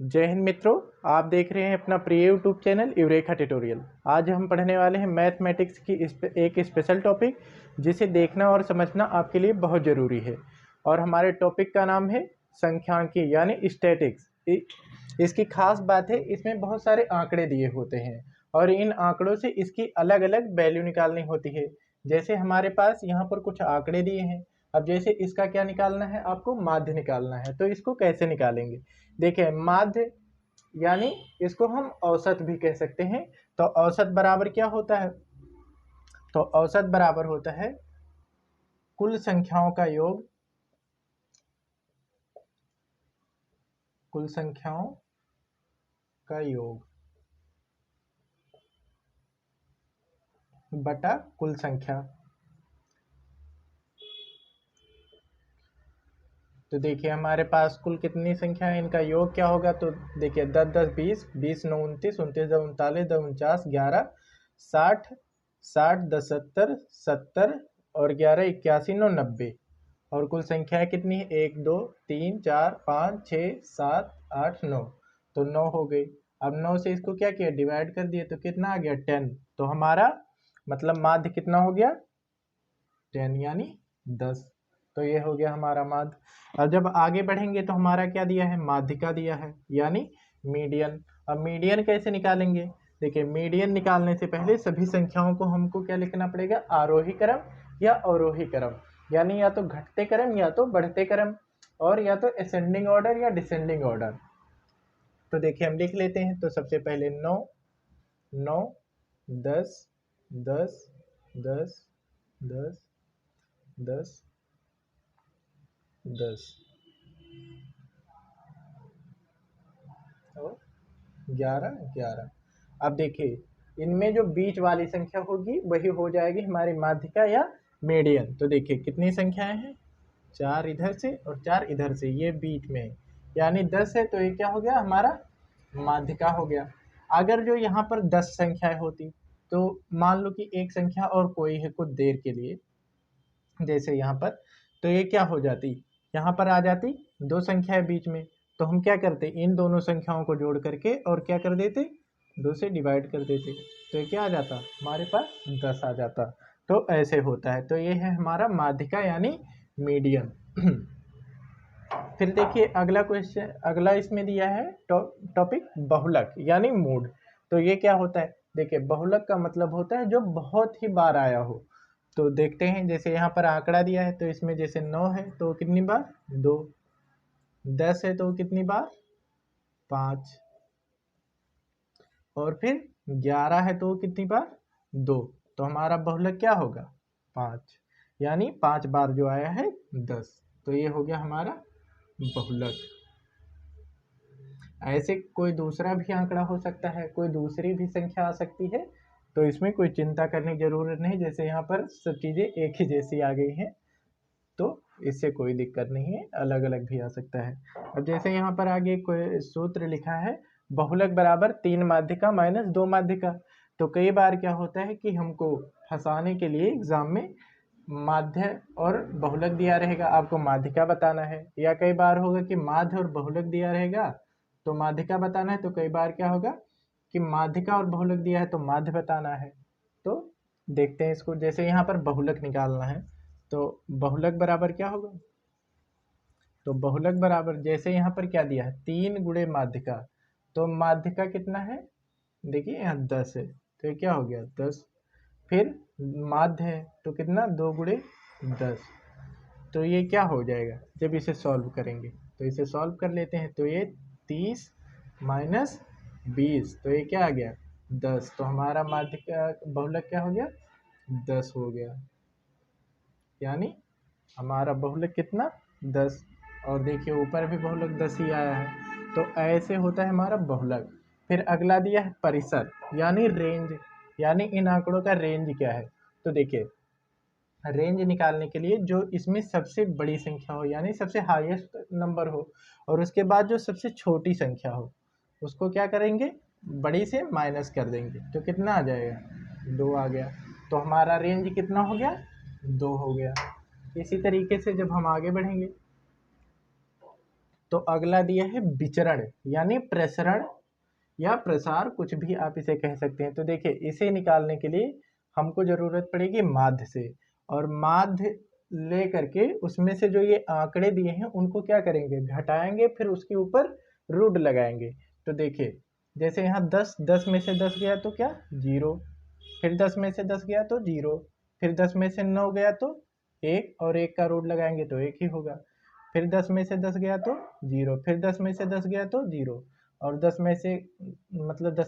जय हिंद मित्रों, आप देख रहे हैं अपना प्रिय यूट्यूब चैनल यूरेका ट्यूटोरियल। आज हम पढ़ने वाले हैं मैथमेटिक्स की एक स्पेशल टॉपिक जिसे देखना और समझना आपके लिए बहुत ज़रूरी है। और हमारे टॉपिक का नाम है संख्यांकी यानी स्टैटिक्स। इसकी खास बात है, इसमें बहुत सारे आंकड़े दिए होते हैं और इन आंकड़ों से इसकी अलग अलग वैल्यू निकालनी होती है। जैसे हमारे पास यहाँ पर कुछ आंकड़े दिए हैं। अब जैसे इसका क्या निकालना है, आपको माध्य निकालना है। तो इसको कैसे निकालेंगे? देखिए, माध्य यानी इसको हम औसत भी कह सकते हैं। तो औसत बराबर क्या होता है? तो औसत बराबर होता है कुल संख्याओं का योग, कुल संख्याओं का योग बटा कुल संख्या। तो देखिए हमारे पास कुल कितनी संख्या है, इनका योग क्या होगा? तो देखिए 10 10 20, 20 9 29, 29 10 39, 10 49, 11 60, 60 10 70, 70 और 11 81, 9 90। और कुल संख्याएं कितनी है? 1 2 3 4 5 6 7 8 9। तो 9 हो गई। अब 9 से इसको क्या किया? डिवाइड कर दिए। तो कितना आ गया? 10। तो हमारा मतलब माध्य कितना हो गया? 10 यानी 10। तो ये हो गया हमारा माध्य। अब जब आगे बढ़ेंगे तो हमारा क्या दिया है? माध्यिका दिया है यानी मीडियन। अब मीडियन कैसे निकालेंगे? देखिए, मीडियन निकालने से पहले सभी संख्याओं को हमको क्या लिखना पड़ेगा? आरोही क्रम या अवरोही क्रम, यानी या तो घटते क्रम या तो बढ़ते क्रम, और या तो असेंडिंग ऑर्डर या डिसेंडिंग ऑर्डर। तो देखिए हम लिख लेते हैं। तो सबसे पहले 9 9 10 10 10 10 10 10 और 11 11। अब देखिए इनमें जो बीच वाली संख्या होगी वही हो जाएगी हमारी माध्यिका या मीडियन। तो देखिए कितनी संख्याएं हैं? 4 इधर से और 4 इधर से, ये बीच में है, यानी 10 है। तो ये क्या हो गया? हमारा माध्यिका हो गया। अगर जो यहाँ पर 10 संख्याएं होती तो मान लो कि एक संख्या और कोई है कुछ देर के लिए, जैसे यहाँ पर, तो ये क्या हो जाती? यहाँ पर आ जाती दो संख्याएं बीच में। तो हम क्या करते? इन दोनों संख्याओं को जोड़ करके और क्या कर देते? 2 से डिवाइड कर देते। तो ये क्या आ जाता? हमारे पास 10 आ जाता। तो ऐसे होता है। तो ये है हमारा माध्यिका यानी मीडियन। फिर देखिए अगला क्वेश्चन, अगला इसमें दिया है टॉपिक बहुलक यानी मूड। तो ये क्या होता है? देखिए बहुलक का मतलब होता है जो बहुत ही बार आया हो। तो देखते हैं, जैसे यहाँ पर आंकड़ा दिया है तो इसमें जैसे 9 है तो कितनी बार? 2। 10 है तो कितनी बार? 5। और फिर 11 है तो कितनी बार? 2। तो हमारा बहुलक क्या होगा? 5, यानी 5 बार जो आया है 10। तो ये हो गया हमारा बहुलक। ऐसे कोई दूसरा भी आंकड़ा हो सकता है, कोई दूसरी भी संख्या आ सकती है। तो इसमें कोई चिंता करने की जरूरत नहीं। जैसे यहाँ पर सब चीज़ें एक ही जैसी आ गई हैं तो इससे कोई दिक्कत नहीं है, अलग अलग भी आ सकता है। अब जैसे यहाँ पर आगे कोई सूत्र लिखा है, बहुलक बराबर 3 माध्यिका माइनस 2 माध्यिका। तो कई बार क्या होता है कि हमको फंसाने के लिए एग्जाम में माध्य और बहुलक दिया रहेगा, आपको माध्यिका बताना है। या कई बार होगा कि माध्य और बहुलक दिया रहेगा तो माध्यिका बताना है। तो कई बार क्या होगा कि माध्यिका और बहुलक दिया है तो माध्य बताना है। तो देखते हैं इसको। जैसे यहाँ पर बहुलक निकालना है तो बहुलक बराबर क्या होगा? तो बहुलक बराबर जैसे यहाँ पर क्या दिया है? 3 गुणे माध्यिका। तो माध्यिका कितना है? देखिए यहाँ 10 है तो ये क्या हो गया? 10। फिर माध्य है तो कितना? 2 गुणे 10। तो ये क्या हो जाएगा जब इसे सॉल्व करेंगे? तो इसे सॉल्व कर लेते हैं। तो ये 30 माइनस 20, तो ये क्या आ गया? 10। तो हमारा माध्यिका बहुलक क्या हो गया? 10 हो गया, यानी हमारा बहुलक कितना? 10। और देखिए ऊपर भी बहुलक 10 ही आया है। तो ऐसे होता है हमारा बहुलक। फिर अगला दिया है परिसर यानी रेंज, यानी इन आंकड़ों का रेंज क्या है। तो देखिए रेंज निकालने के लिए जो इसमें सबसे बड़ी संख्या हो यानी सबसे हाईएस्ट नंबर हो, और उसके बाद जो सबसे छोटी संख्या हो उसको क्या करेंगे? बड़ी से माइनस कर देंगे। तो कितना आ जाएगा? 2 आ गया। तो हमारा रेंज कितना हो गया? 2 हो गया। इसी तरीके से जब हम आगे बढ़ेंगे तो अगला दिया है विचरण यानी प्रसरण या प्रसार, कुछ भी आप इसे कह सकते हैं। तो देखिए इसे निकालने के लिए हमको ज़रूरत पड़ेगी माध्य से, और माध्य ले करके उसमें से जो ये आंकड़े दिए हैं उनको क्या करेंगे, घटाएंगे, फिर उसके ऊपर रूट लगाएंगे। तो देखिए जैसे यहाँ 10 में से 10 गया तो क्या 0, फिर 10 में से 10 गया तो 0, फिर 10 में से 9 गया तो 1, और 1 का रूट लगाएंगे तो 1 ही होगा। फिर 10 में से 10 गया तो 0, फिर 10 में से 10 गया तो 0, और 10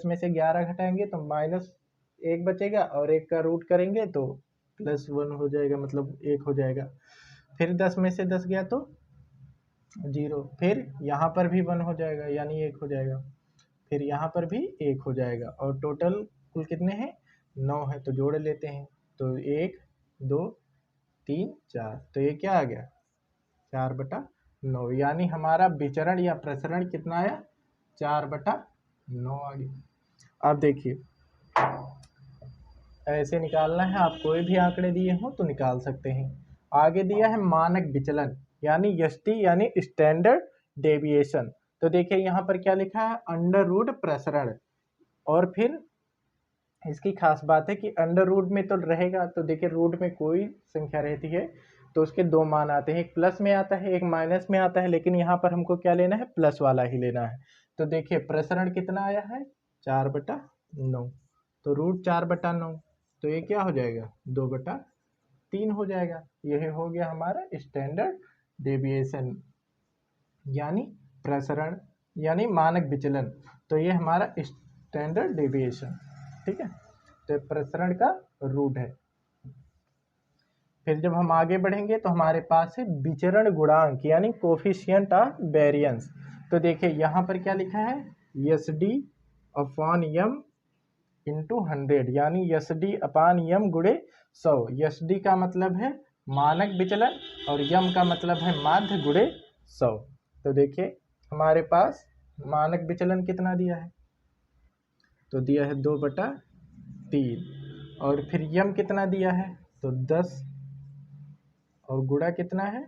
में से 11 घटाएंगे तो -1 बचेगा, और 1 का रूट करेंगे तो +1 हो जाएगा, मतलब 1 हो जाएगा। फिर 10 में से 10 गया तो 0, फिर यहाँ पर भी 1 हो जाएगा यानी 1 हो जाएगा, फिर यहाँ पर भी 1 हो जाएगा, और टोटल कुल कितने हैं 9 है। तो जोड़ लेते हैं, तो 1 2 3 4, तो ये क्या आ गया 4/9, यानी हमारा विचरण या प्रसरण कितना आया 4/9 आ गया। अब देखिए ऐसे निकालना है, आप कोई भी आंकड़े दिए हो तो निकाल सकते हैं। आगे दिया है मानक विचलन यानी एसटी यानी स्टैंडर्ड डेविएशन। तो देखिए यहाँ पर क्या लिखा है अंडर रूट प्रसरण, और फिर इसकी खास बात है कि अंडर रूट में तो रहेगा, तो देखिए रूट में कोई संख्या रहती है तो उसके दो मान आते हैं, एक प्लस में आता है एक माइनस में आता है, लेकिन यहाँ पर हमको क्या लेना है प्लस वाला ही लेना है। तो देखिए प्रसरण कितना आया है 4/9, तो रूट 4/9, तो ये क्या हो जाएगा 2/3 हो जाएगा। यह हो गया हमारा स्टैंडर्ड डेविएशन यानी प्रसरण यानी मानक विचलन। तो ये हमारा स्टैंडर्ड डेविएशन, ठीक है, तो प्रसरण का रूट है। फिर जब हम आगे बढ़ेंगे तो हमारे पास है विचरण गुणांक यानी कोफिशिएंट ऑफ वेरिएंस। तो देखिए यहाँ पर क्या लिखा है SD/m × 100 यानी SD/m गुणे 100। SD का मतलब है मानक विचलन और m का मतलब है माध्य गुणे 100। तो देखिए हमारे पास मानक विचलन कितना दिया है, तो दिया है 2/3, और फिर m कितना दिया है तो 10, और गुणा कितना है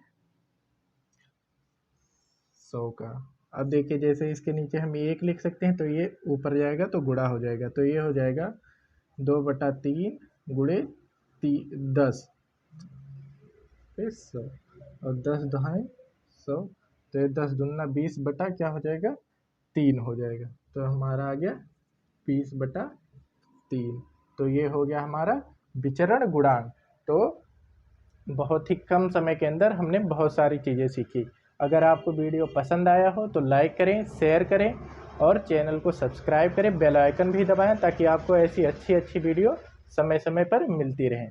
100 का। अब देखिए जैसे इसके नीचे हम 1 लिख सकते हैं तो ये ऊपर जाएगा तो गुणा हो जाएगा, तो ये हो जाएगा 2/3 गुणे 10 फिर 100, और 10 दुहाई 100, तो ये 10 दूना 20 बटा क्या हो जाएगा 3 हो जाएगा, तो हमारा आ गया 20/3। तो ये हो गया हमारा विचरण गुणांक। तो बहुत ही कम समय के अंदर हमने बहुत सारी चीज़ें सीखी। अगर आपको वीडियो पसंद आया हो तो लाइक करें, शेयर करें और चैनल को सब्सक्राइब करें, बेल आइकन भी दबाएं ताकि आपको ऐसी अच्छी वीडियो समय समय पर मिलती रहें।